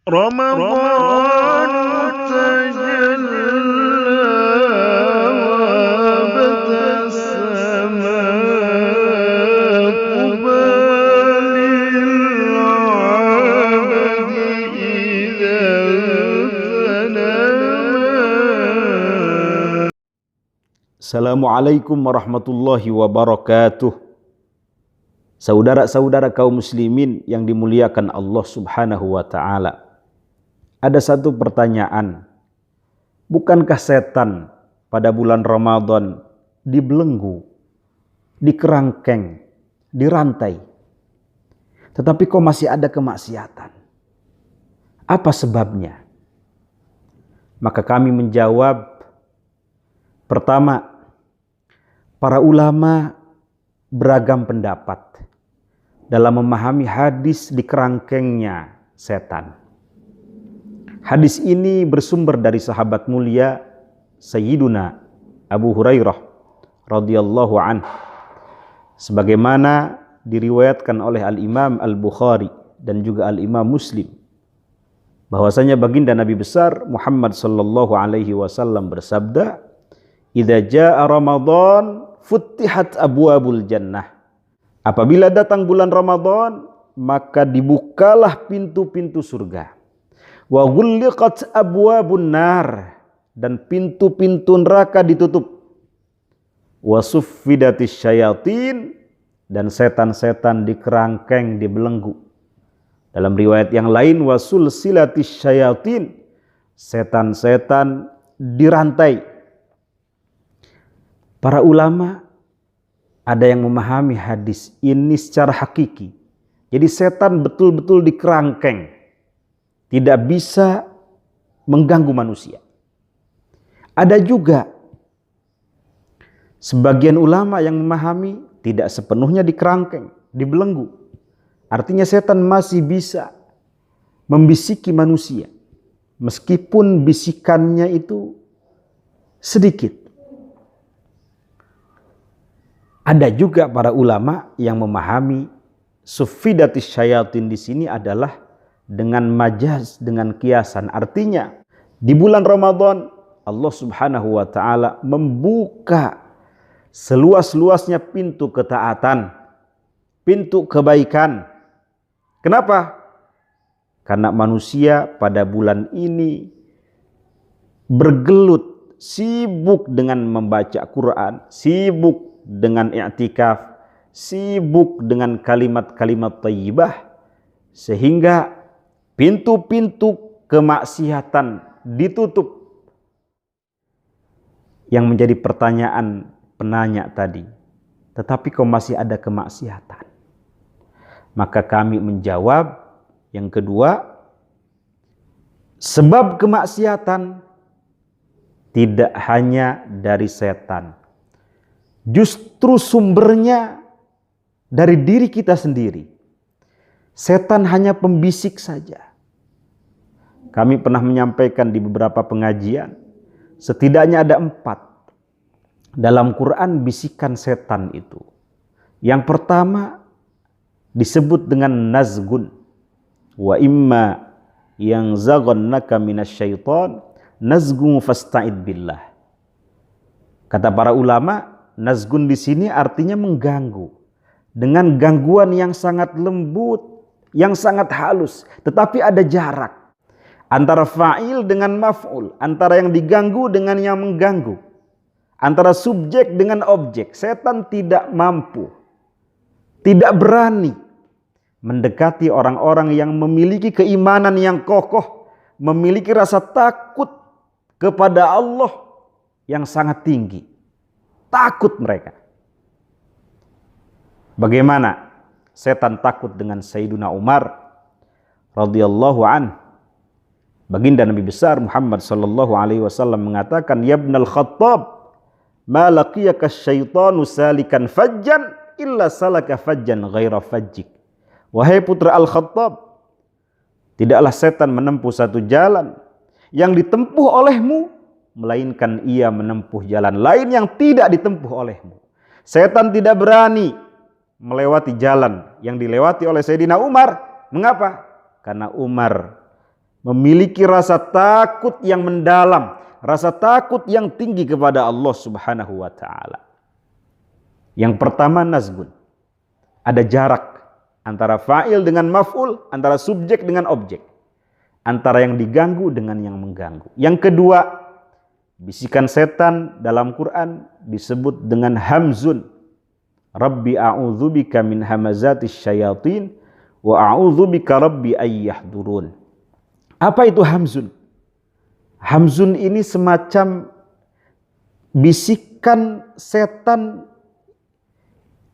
رمضان تجلى وبدا السماء طوبى للعبد إذا اغتنما. Assalamualaikum warahmatullahi wabarakatuh. Saudara-saudara kaum muslimin yang dimuliakan Allah Subhanahu wa ta'ala. Ada satu pertanyaan. Bukankah setan pada bulan Ramadan dibelenggu, dikerangkeng, dirantai? Tetapi kok masih ada kemaksiatan? Apa sebabnya? Maka kami menjawab, pertama, para ulama beragam pendapat dalam memahami hadis dikerangkengnya setan. Hadis ini bersumber dari sahabat mulia Sayyiduna Abu Hurairah radhiyallahu anhu, sebagaimana diriwayatkan oleh Al-Imam Al-Bukhari dan juga Al-Imam Muslim, bahwasanya baginda Nabi besar Muhammad sallallahu alaihi wasallam bersabda, "Idza jaa Ramadan futtihat abwabul jannah." Apabila datang bulan Ramadan, maka dibukalah pintu-pintu surga. Wa ghulliqat abwabun nar, dan pintu-pintu neraka ditutup. Wa suffidatis syayatin, dan setan-setan dikerangkeng, dibelenggu. Dalam riwayat yang lain, wa sulsilatis syayatin, setan-setan dirantai. Para ulama ada yang memahami hadis ini secara hakiki. Jadi setan betul-betul dikerangkeng, tidak bisa mengganggu manusia. Ada juga sebagian ulama yang memahami tidak sepenuhnya dikerangkeng, dibelenggu. Artinya setan masih bisa membisiki manusia, meskipun bisikannya itu sedikit. Ada juga para ulama yang memahami suffidatis syayatin di sini adalah dengan majaz, dengan kiasan. Artinya di bulan Ramadan Allah Subhanahu wa ta'ala membuka seluas-luasnya pintu ketaatan, pintu kebaikan. Kenapa? Karena manusia pada bulan ini bergelut, sibuk dengan membaca Quran, sibuk dengan i'tikaf, sibuk dengan kalimat-kalimat thayyibah, sehingga pintu-pintu kemaksiatan ditutup. Yang menjadi pertanyaan penanya tadi, tetapi kok masih ada kemaksiatan? Maka kami menjawab, yang kedua, sebab kemaksiatan tidak hanya dari setan. Justru sumbernya dari diri kita sendiri. Setan hanya pembisik saja. Kami pernah menyampaikan di beberapa pengajian, setidaknya ada 4 dalam Quran bisikan setan itu. Yang pertama disebut dengan nazgun. Wa imma yang zaghannaka minasyaiton nazgun fasta'id billah. Kata para ulama, nazgun di sini artinya mengganggu, dengan gangguan yang sangat lembut, yang sangat halus, tetapi ada jarak antara fa'il dengan maf'ul, antara yang diganggu dengan yang mengganggu, antara subjek dengan objek. Setan tidak mampu, tidak berani mendekati orang-orang yang memiliki keimanan yang kokoh, memiliki rasa takut kepada Allah yang sangat tinggi. Takut mereka. Bagaimana setan takut dengan Sayyiduna Umar radhiyallahu an? Baginda Nabi besar Muhammad sallallahu alaihi wasallam mengatakan, "Ya ibnal Khattab, ma laqiyaka syaitanu salikan fajjan illa salaka fajjan ghaira fajjik." Wahai putra Al-Khattab, tidaklah setan menempuh satu jalan yang ditempuh olehmu, melainkan ia menempuh jalan lain yang tidak ditempuh olehmu. Setan tidak berani melewati jalan yang dilewati oleh Sayyidina Umar. Mengapa? Karena Umar memiliki rasa takut yang mendalam, rasa takut yang tinggi kepada Allah Subhanahu wa taala. Yang pertama nazgun. Ada jarak antara fa'il dengan maf'ul, antara subjek dengan objek. Antara yang diganggu dengan yang mengganggu. Yang kedua, bisikan setan dalam Quran disebut dengan hamzun. Rabbi a'udzubika min hamazatis syayatin wa a'udzubika rabbi ayyahdurun. Apa itu hamzun? Hamzun ini semacam bisikan setan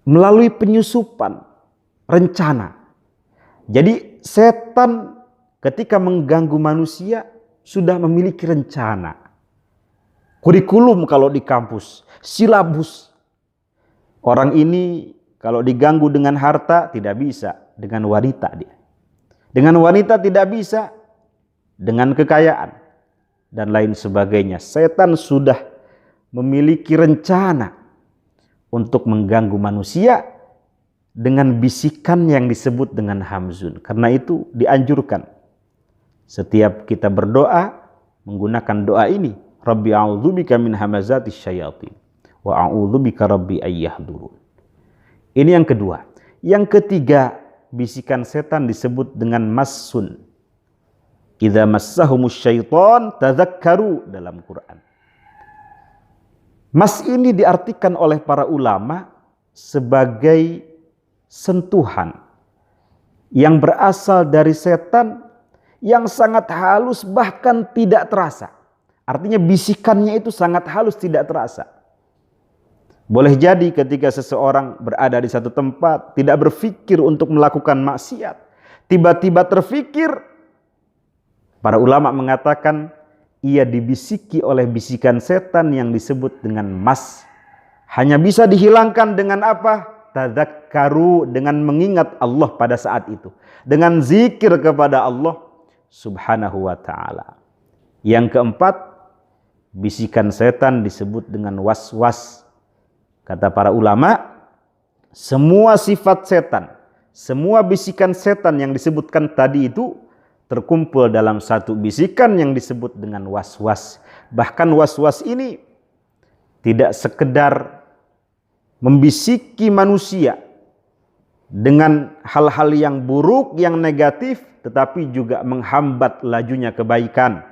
melalui penyusupan, rencana. Jadi setan ketika mengganggu manusia sudah memiliki rencana. Kurikulum kalau di kampus, silabus. Orang ini kalau diganggu dengan harta tidak bisa, dengan wanita dia. Dengan wanita tidak bisa, dengan kekayaan dan lain sebagainya. Setan sudah memiliki rencana untuk mengganggu manusia dengan bisikan yang disebut dengan hamzun. Karena itu dianjurkan setiap kita berdoa menggunakan doa ini, Rabbi a'udzubika min hamazatis syayatin wa a'udzubika rabbi ayyahdurun. Ini yang kedua. Yang ketiga, bisikan setan disebut dengan massun. Idza massahumus syaitan tadzakkaru dalam Quran. Mas ini diartikan oleh para ulama sebagai sentuhan yang berasal dari setan yang sangat halus bahkan tidak terasa. Artinya bisikannya itu sangat halus, tidak terasa. Boleh jadi ketika seseorang berada di satu tempat tidak berpikir untuk melakukan maksiat, tiba-tiba terfikir, para ulama mengatakan ia dibisiki oleh bisikan setan yang disebut dengan mas. Hanya bisa dihilangkan dengan apa? Tadzakkaru, dengan mengingat Allah pada saat itu, dengan zikir kepada Allah Subhanahu wa ta'ala. Yang keempat, bisikan setan disebut dengan was-was. Kata para ulama, semua sifat setan, semua bisikan setan yang disebutkan tadi itu terkumpul dalam satu bisikan yang disebut dengan was-was. Bahkan was-was ini tidak sekedar membisiki manusia dengan hal-hal yang buruk, yang negatif, tetapi juga menghambat lajunya kebaikan.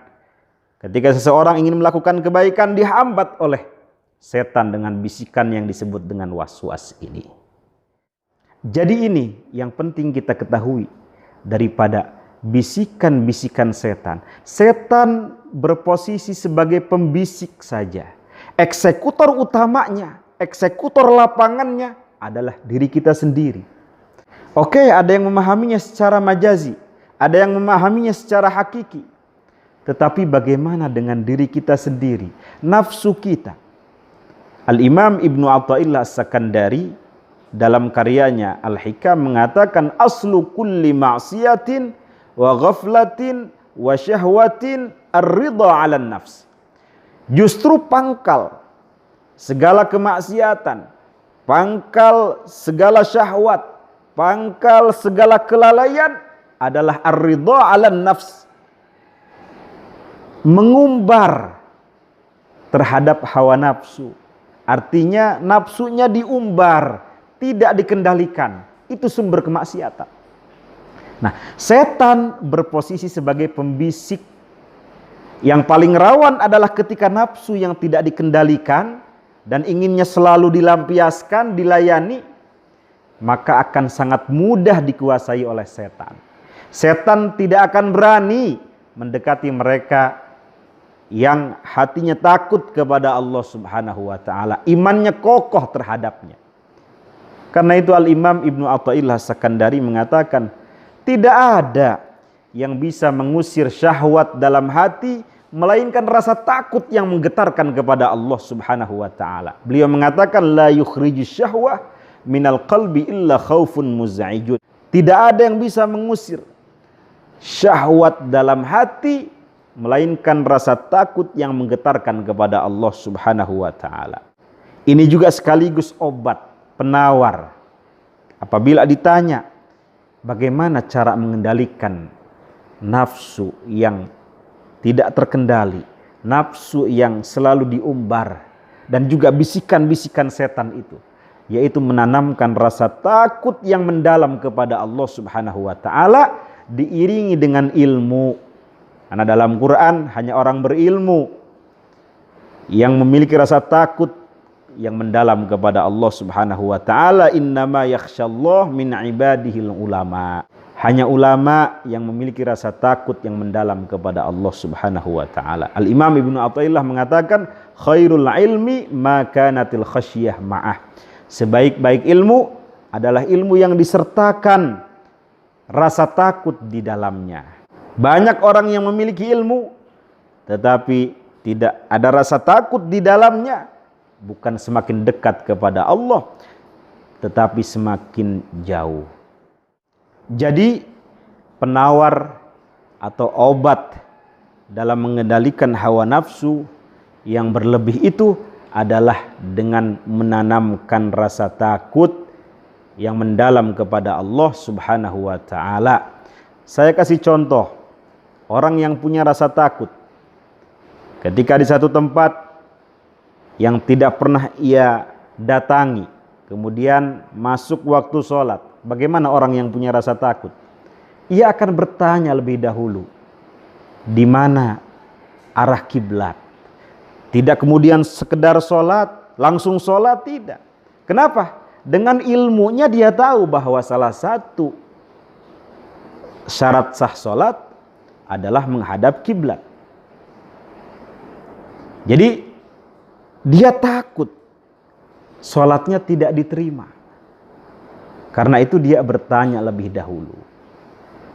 Ketika seseorang ingin melakukan kebaikan, dihambat oleh setan dengan bisikan yang disebut dengan was-was ini. Jadi ini yang penting kita ketahui daripada bisikan-bisikan setan. Setan berposisi sebagai pembisik saja. Eksekutor utamanya, eksekutor lapangannya adalah diri kita sendiri. Oke, ada yang memahaminya secara majazi, ada yang memahaminya secara hakiki. Tetapi bagaimana dengan diri kita sendiri, nafsu kita? Al-Imam Ibnu Athaillah As-Sakandari dalam karyanya Al-Hikam mengatakan aslu kulli ma'siyatin wa ghaflatin wa syahwatin ar-ridha 'alan nafs. Justru pangkal segala kemaksiatan, pangkal segala syahwat, pangkal segala kelalaian adalah ar-ridha 'alan nafs. Mengumbar terhadap hawa nafsu. Artinya nafsunya diumbar, tidak dikendalikan. Itu sumber kemaksiatan. Nah, setan berposisi sebagai pembisik. Yang paling rawan adalah ketika nafsu yang tidak dikendalikan dan inginnya selalu dilampiaskan, dilayani, maka akan sangat mudah dikuasai oleh setan. Setan tidak akan berani mendekati mereka yang hatinya takut kepada Allah Subhanahu wa ta'ala, imannya kokoh terhadapnya. Karena itu Al-Imam Ibnu Athaillah Sakandari mengatakan, tidak ada yang bisa mengusir syahwat dalam hati melainkan rasa takut yang menggetarkan kepada Allah Subhanahu wa ta'ala. Beliau mengatakan, la yukhrijus syahwah minal qalbi illa khaufun muz'ijun. Tidak ada yang bisa mengusir syahwat dalam hati melainkan rasa takut yang menggetarkan kepada Allah Subhanahu wa ta'ala. Ini juga sekaligus obat, penawar. Apabila ditanya, bagaimana cara mengendalikan nafsu yang tidak terkendali, nafsu yang selalu diumbar, dan juga bisikan-bisikan setan itu, yaitu menanamkan rasa takut yang mendalam kepada Allah Subhanahu wa taala diiringi dengan ilmu. Karena dalam Quran hanya orang berilmu yang memiliki rasa takut yang mendalam kepada Allah Subhanahu wa taala. Innama yakhsyallah min ibadihil ulama. Hanya ulama yang memiliki rasa takut yang mendalam kepada Allah Subhanahu wa taala. Al-Imam Ibnu Athaillah mengatakan, khairul ilmi ma kanatil khasyah ma'ah. Sebaik-baik ilmu adalah ilmu yang disertakan rasa takut di dalamnya. Banyak orang yang memiliki ilmu tetapi tidak ada rasa takut di dalamnya, bukan semakin dekat kepada Allah tetapi semakin jauh. Jadi penawar atau obat dalam mengendalikan hawa nafsu yang berlebih itu adalah dengan menanamkan rasa takut yang mendalam kepada Allah Subhanahu wa taala. Saya kasih contoh, orang yang punya rasa takut ketika di satu tempat yang tidak pernah ia datangi, kemudian masuk waktu sholat. Bagaimana orang yang punya rasa takut? Ia akan bertanya lebih dahulu, di mana arah kiblat. Tidak kemudian sekedar sholat, langsung sholat, tidak. Kenapa? Dengan ilmunya dia tahu bahwa salah satu syarat sah sholat adalah menghadap kiblat. Jadi dia takut sholatnya tidak diterima. Karena itu dia bertanya lebih dahulu.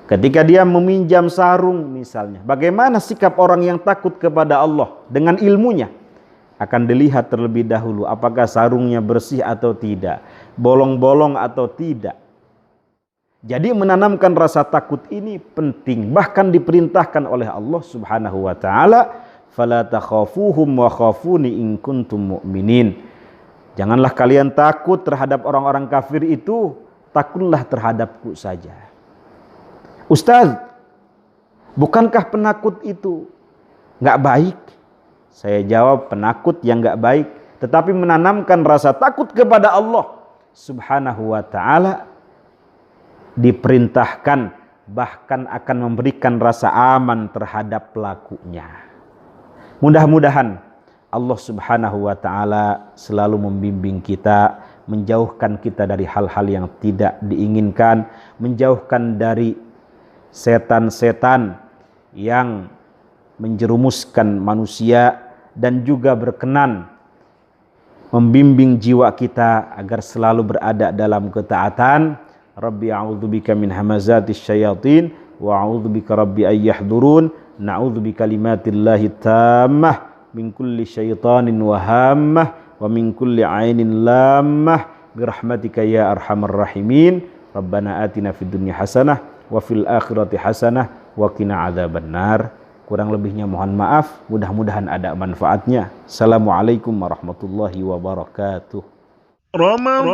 Ketika dia meminjam sarung misalnya, bagaimana sikap orang yang takut kepada Allah? Dengan ilmunya akan dilihat terlebih dahulu apakah sarungnya bersih atau tidak, bolong-bolong atau tidak. Jadi menanamkan rasa takut ini penting, bahkan diperintahkan oleh Allah Subhanahu wa taala, fala takhafuhum wa khafuni in kuntum mu'minin. Janganlah kalian takut terhadap orang-orang kafir itu, takutlah terhadapku saja. Ustaz, bukankah penakut itu nggak baik? Saya jawab, penakut yang nggak baik, tetapi menanamkan rasa takut kepada Allah Subhanahu wa taala diperintahkan, bahkan akan memberikan rasa aman terhadap pelakunya. Mudah-mudahan Allah Subhanahu wa taala selalu membimbing kita, menjauhkan kita dari hal-hal yang tidak diinginkan, menjauhkan dari setan-setan yang menjerumuskan manusia, dan juga berkenan membimbing jiwa kita agar selalu berada dalam ketaatan. Rabbi a'udzubika min hamazatis syayatin wa a'udzubika rabbi ayyahdurun. Na'udzubi kalimatillahi tammah min kulli syaitanin wa hammah wa min kulli ainin lammah birahmatika ya arhamar rahimin. Rabbana atina fid dunya hasanah wa fil akhirati hasanah wa qina adzabannar. Kurang lebihnya mohon maaf, mudah-mudahan ada manfaatnya. Assalamualaikum warahmatullahi wabarakatuh. Ramadan